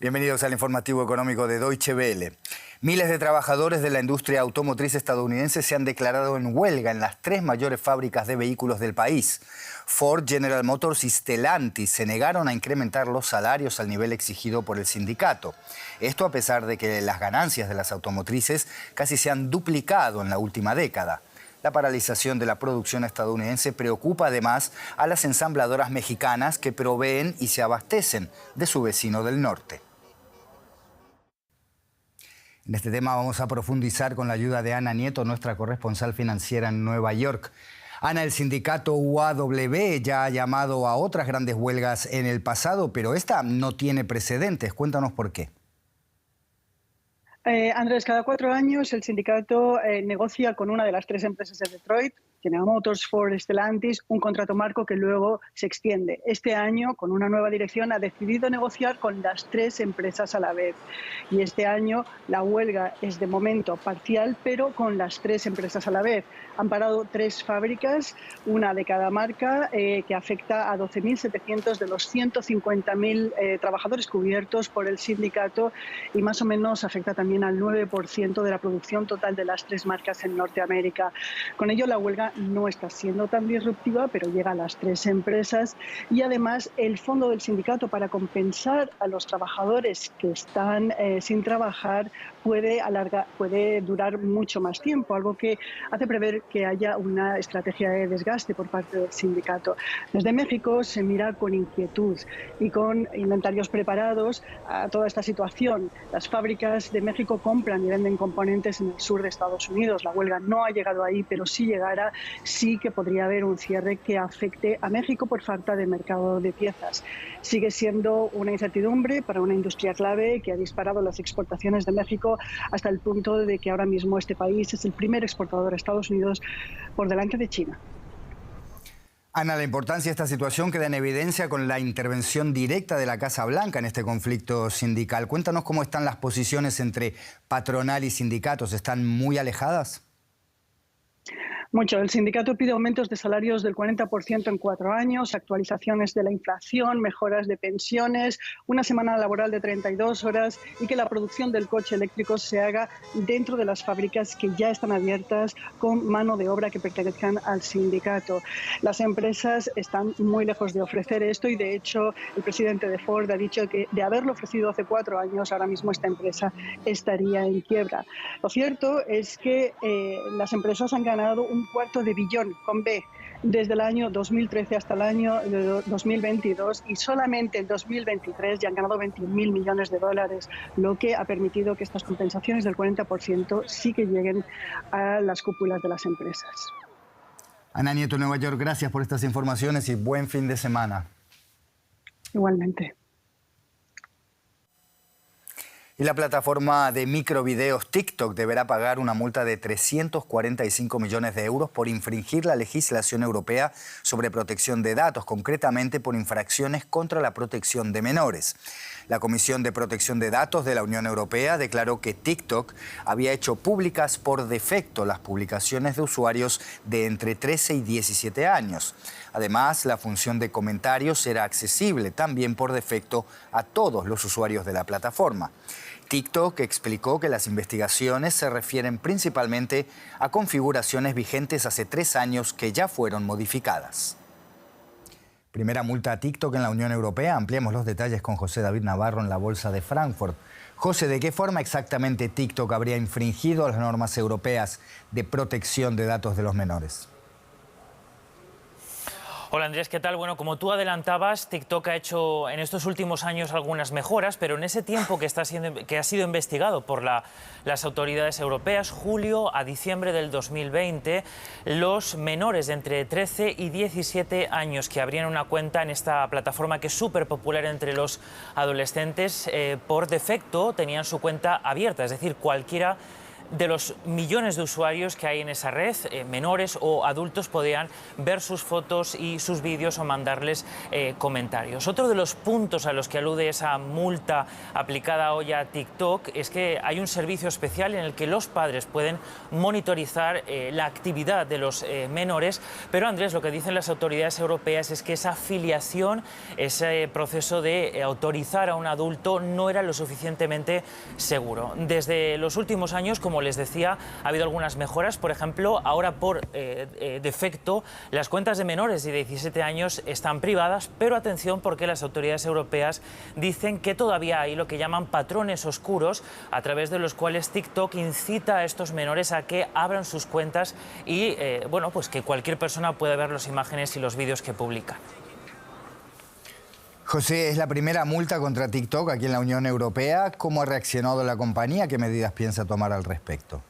Bienvenidos al informativo económico de Deutsche Welle. Miles de trabajadores de la industria automotriz estadounidense se han declarado en huelga en las tres mayores fábricas de vehículos del país. Ford, General Motors y Stellantis se negaron a incrementar los salarios al nivel exigido por el sindicato. Esto a pesar de que las ganancias de las automotrices casi se han duplicado en la última década. La paralización de la producción estadounidense preocupa además a las ensambladoras mexicanas que proveen y se abastecen de su vecino del norte. En este tema vamos a profundizar con la ayuda de Ana Nieto, nuestra corresponsal financiera en Nueva York. Ana, el sindicato UAW ya ha llamado a otras grandes huelgas en el pasado, pero esta no tiene precedentes. Cuéntanos por qué. Andrés, cada 4 años el sindicato negocia con una de las tres empresas de Detroit, General Motors, Ford, Stellantis, un contrato marco que luego se extiende. Este año, con una nueva dirección, ha decidido negociar con las tres empresas a la vez. Y este año la huelga es de momento parcial, pero con las tres empresas a la vez. Han parado 3 fábricas, una de cada marca, que afecta a 12.700 de los 150.000 trabajadores cubiertos por el sindicato y más o menos afecta también al 9% de la producción total de las 3 marcas en Norteamérica. Con ello, la huelga no está siendo tan disruptiva, pero llega a las 3 empresas y además el fondo del sindicato para compensar a los trabajadores que están sin trabajar puede durar mucho más tiempo, algo que hace prever que haya una estrategia de desgaste por parte del sindicato. Desde México se mira con inquietud y con inventarios preparados a toda esta situación. Las fábricas de México compran y venden componentes en el sur de Estados Unidos. La huelga no ha llegado ahí, pero si llegara, sí que podría haber un cierre que afecte a México por falta de mercado de piezas. Sigue siendo una incertidumbre para una industria clave que ha disparado las exportaciones de México hasta el punto de que ahora mismo este país es el primer exportador a Estados Unidos por delante de China. Ana, la importancia de esta situación queda en evidencia con la intervención directa de la Casa Blanca en este conflicto sindical. Cuéntanos cómo están las posiciones entre patronal y sindicatos. ¿Están muy alejadas? Mucho. El sindicato pide aumentos de salarios del 40% en 4 años, actualizaciones de la inflación, mejoras de pensiones, una semana laboral de 32 horas y que la producción del coche eléctrico se haga dentro de las fábricas que ya están abiertas con mano de obra que pertenezcan al sindicato. Las empresas están muy lejos de ofrecer esto y, de hecho, el presidente de Ford ha dicho que de haberlo ofrecido hace 4 años, ahora mismo esta empresa estaría en quiebra. Lo cierto es que las empresas han ganado un $250 billion con B desde el año 2013 hasta el año 2022 y solamente en 2023 ya han ganado $21.000 millones, lo que ha permitido que estas compensaciones del 40% sí que lleguen a las cúpulas de las empresas. Ana Nieto, Nueva York, gracias por estas informaciones y buen fin de semana. Igualmente. Y la plataforma de microvideos TikTok deberá pagar una multa de 345 millones de euros por infringir la legislación europea sobre protección de datos, concretamente por infracciones contra la protección de menores. La Comisión de Protección de Datos de la Unión Europea declaró que TikTok había hecho públicas por defecto las publicaciones de usuarios de entre 13 y 17 años. Además, la función de comentarios era accesible también por defecto a todos los usuarios de la plataforma. TikTok explicó que las investigaciones se refieren principalmente a configuraciones vigentes hace 3 años que ya fueron modificadas. Primera multa a TikTok en la Unión Europea. Ampliamos los detalles con José David Navarro en la Bolsa de Frankfurt. José, ¿de qué forma exactamente TikTok habría infringido las normas europeas de protección de datos de los menores? Hola Andrés, ¿qué tal? Bueno, como tú adelantabas, TikTok ha hecho en estos últimos años algunas mejoras, pero en ese tiempo que ha sido investigado por las autoridades europeas, julio a diciembre del 2020, los menores de entre 13 y 17 años que abrían una cuenta en esta plataforma que es súper popular entre los adolescentes, por defecto tenían su cuenta abierta, es decir, cualquiera de los millones de usuarios que hay en esa red, menores o adultos podían ver sus fotos y sus vídeos o mandarles comentarios. Otro de los puntos a los que alude esa multa aplicada hoy a TikTok es que hay un servicio especial en el que los padres pueden monitorizar la actividad de los menores, pero Andrés, lo que dicen las autoridades europeas es que esa filiación, ese proceso de autorizar a un adulto no era lo suficientemente seguro. Desde los últimos años, como les decía, ha habido algunas mejoras. Por ejemplo, ahora por defecto las cuentas de menores de 17 años están privadas, pero atención porque las autoridades europeas dicen que todavía hay lo que llaman patrones oscuros a través de los cuales TikTok incita a estos menores a que abran sus cuentas y bueno, pues que cualquier persona pueda ver las imágenes y los vídeos que publican. José, es la primera multa contra TikTok aquí en la Unión Europea. ¿Cómo ha reaccionado la compañía? ¿Qué medidas piensa tomar al respecto?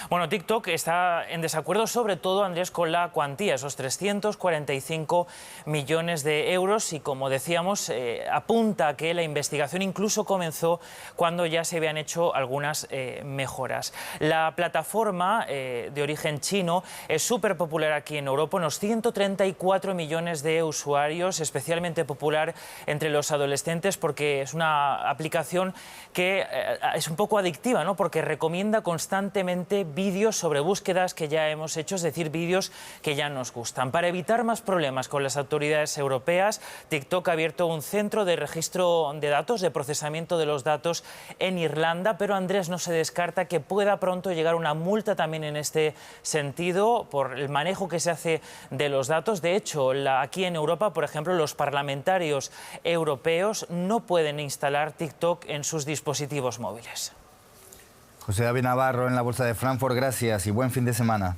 Bueno, TikTok está en desacuerdo sobre todo, Andrés, con la cuantía, esos 345 millones de euros y, como decíamos, apunta a que la investigación incluso comenzó cuando ya se habían hecho algunas mejoras. La plataforma de origen chino es súper popular aquí en Europa, unos 134 millones de usuarios, especialmente popular entre los adolescentes porque es una aplicación que es un poco adictiva, ¿no? Porque recomienda constantemente vídeos sobre búsquedas que ya hemos hecho, es decir, vídeos que ya nos gustan. Para evitar más problemas con las autoridades europeas, TikTok ha abierto un centro de registro de datos, de procesamiento de los datos en Irlanda, pero Andrés, no se descarta que pueda pronto llegar una multa también en este sentido por el manejo que se hace de los datos. De hecho, aquí en Europa, por ejemplo, los parlamentarios europeos no pueden instalar TikTok en sus dispositivos móviles. José David Navarro en la Bolsa de Frankfurt, gracias y buen fin de semana.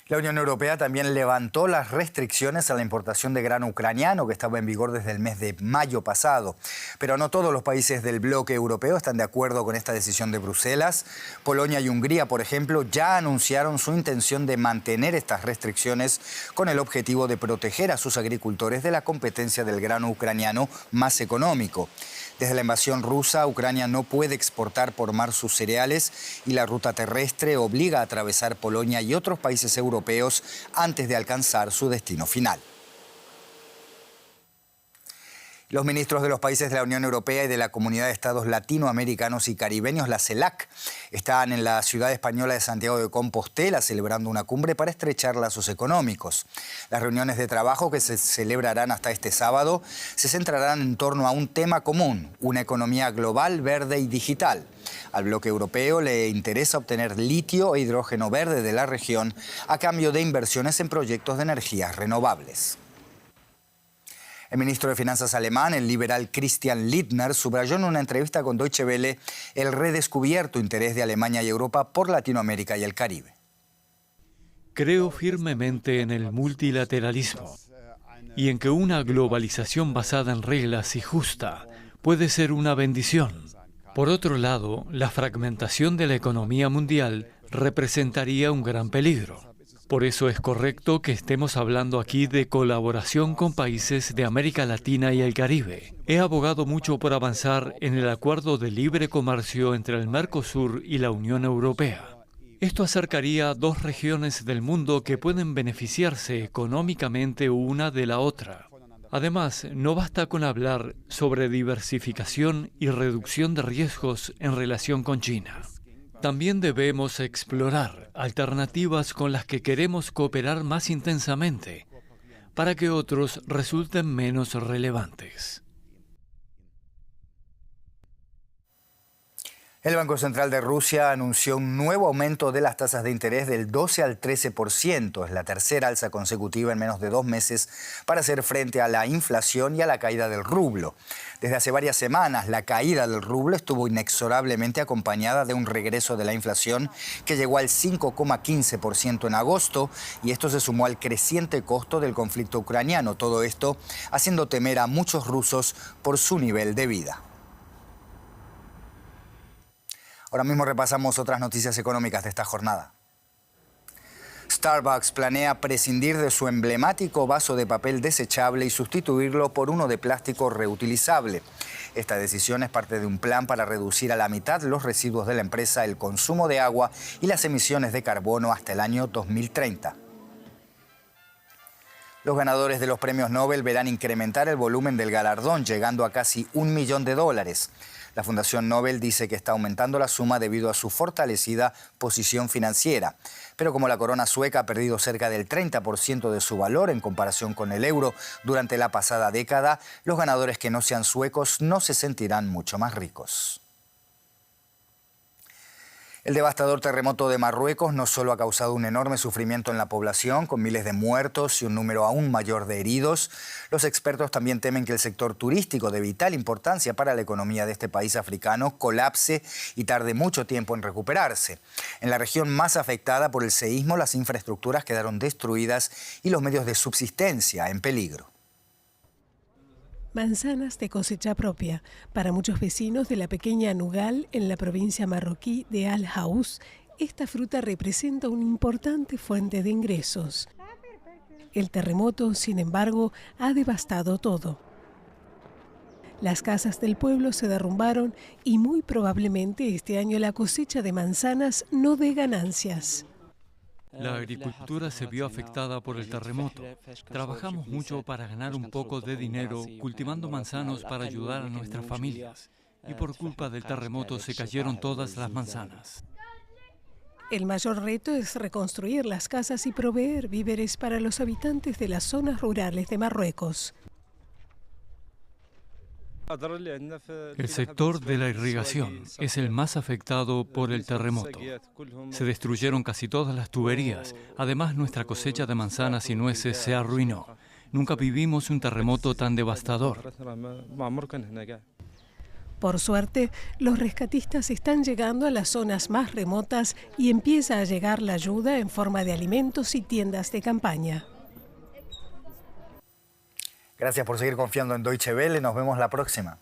La Unión Europea también levantó las restricciones a la importación de grano ucraniano que estaba en vigor desde el mes de mayo pasado. Pero no todos los países del bloque europeo están de acuerdo con esta decisión de Bruselas. Polonia y Hungría, por ejemplo, ya anunciaron su intención de mantener estas restricciones con el objetivo de proteger a sus agricultores de la competencia del grano ucraniano más económico. Desde la invasión rusa, Ucrania no puede exportar por mar sus cereales y la ruta terrestre obliga a atravesar Polonia y otros países europeos antes de alcanzar su destino final. Los ministros de los países de la Unión Europea y de la Comunidad de Estados Latinoamericanos y Caribeños, la CELAC, están en la ciudad española de Santiago de Compostela celebrando una cumbre para estrechar lazos económicos. Las reuniones de trabajo que se celebrarán hasta este sábado se centrarán en torno a un tema común, una economía global, verde y digital. Al bloque europeo le interesa obtener litio e hidrógeno verde de la región a cambio de inversiones en proyectos de energías renovables. El ministro de Finanzas alemán, el liberal Christian Lindner, subrayó en una entrevista con Deutsche Welle el redescubierto interés de Alemania y Europa por Latinoamérica y el Caribe. Creo firmemente en el multilateralismo y en que una globalización basada en reglas y justa puede ser una bendición. Por otro lado, la fragmentación de la economía mundial representaría un gran peligro. Por eso es correcto que estemos hablando aquí de colaboración con países de América Latina y el Caribe. He abogado mucho por avanzar en el acuerdo de libre comercio entre el Mercosur y la Unión Europea. Esto acercaría a dos regiones del mundo que pueden beneficiarse económicamente una de la otra. Además, no basta con hablar sobre diversificación y reducción de riesgos en relación con China. También debemos explorar alternativas con las que queremos cooperar más intensamente para que otros resulten menos relevantes. El Banco Central de Rusia anunció un nuevo aumento de las tasas de interés del 12 al 13%. Es la tercera alza consecutiva en menos de 2 meses para hacer frente a la inflación y a la caída del rublo. Desde hace varias semanas, la caída del rublo estuvo inexorablemente acompañada de un regreso de la inflación que llegó al 5,15% en agosto, y esto se sumó al creciente costo del conflicto ucraniano. Todo esto haciendo temer a muchos rusos por su nivel de vida. Ahora mismo repasamos otras noticias económicas de esta jornada. Starbucks planea prescindir de su emblemático vaso de papel desechable y sustituirlo por uno de plástico reutilizable. Esta decisión es parte de un plan para reducir a la mitad los residuos de la empresa, el consumo de agua y las emisiones de carbono hasta el año 2030. Los ganadores de los premios Nobel verán incrementar el volumen del galardón, llegando a casi $1 millón. La Fundación Nobel dice que está aumentando la suma debido a su fortalecida posición financiera. Pero como la corona sueca ha perdido cerca del 30% de su valor en comparación con el euro durante la pasada década, los ganadores que no sean suecos no se sentirán mucho más ricos. El devastador terremoto de Marruecos no solo ha causado un enorme sufrimiento en la población, con miles de muertos y un número aún mayor de heridos. Los expertos también temen que el sector turístico, de vital importancia para la economía de este país africano, colapse y tarde mucho tiempo en recuperarse. En la región más afectada por el seísmo, las infraestructuras quedaron destruidas y los medios de subsistencia en peligro. Manzanas de cosecha propia. Para muchos vecinos de la pequeña Nugal, en la provincia marroquí de Al Haus, esta fruta representa una importante fuente de ingresos. El terremoto, sin embargo, ha devastado todo. Las casas del pueblo se derrumbaron y muy probablemente este año la cosecha de manzanas no dé ganancias. La agricultura se vio afectada por el terremoto. Trabajamos mucho para ganar un poco de dinero cultivando manzanos para ayudar a nuestras familias. Y por culpa del terremoto se cayeron todas las manzanas. El mayor reto es reconstruir las casas y proveer víveres para los habitantes de las zonas rurales de Marruecos. El sector de la irrigación es el más afectado por el terremoto. Se destruyeron casi todas las tuberías. Además, nuestra cosecha de manzanas y nueces se arruinó. Nunca vivimos un terremoto tan devastador. Por suerte, los rescatistas están llegando a las zonas más remotas y empieza a llegar la ayuda en forma de alimentos y tiendas de campaña. Gracias por seguir confiando en Deutsche Welle. Nos vemos la próxima.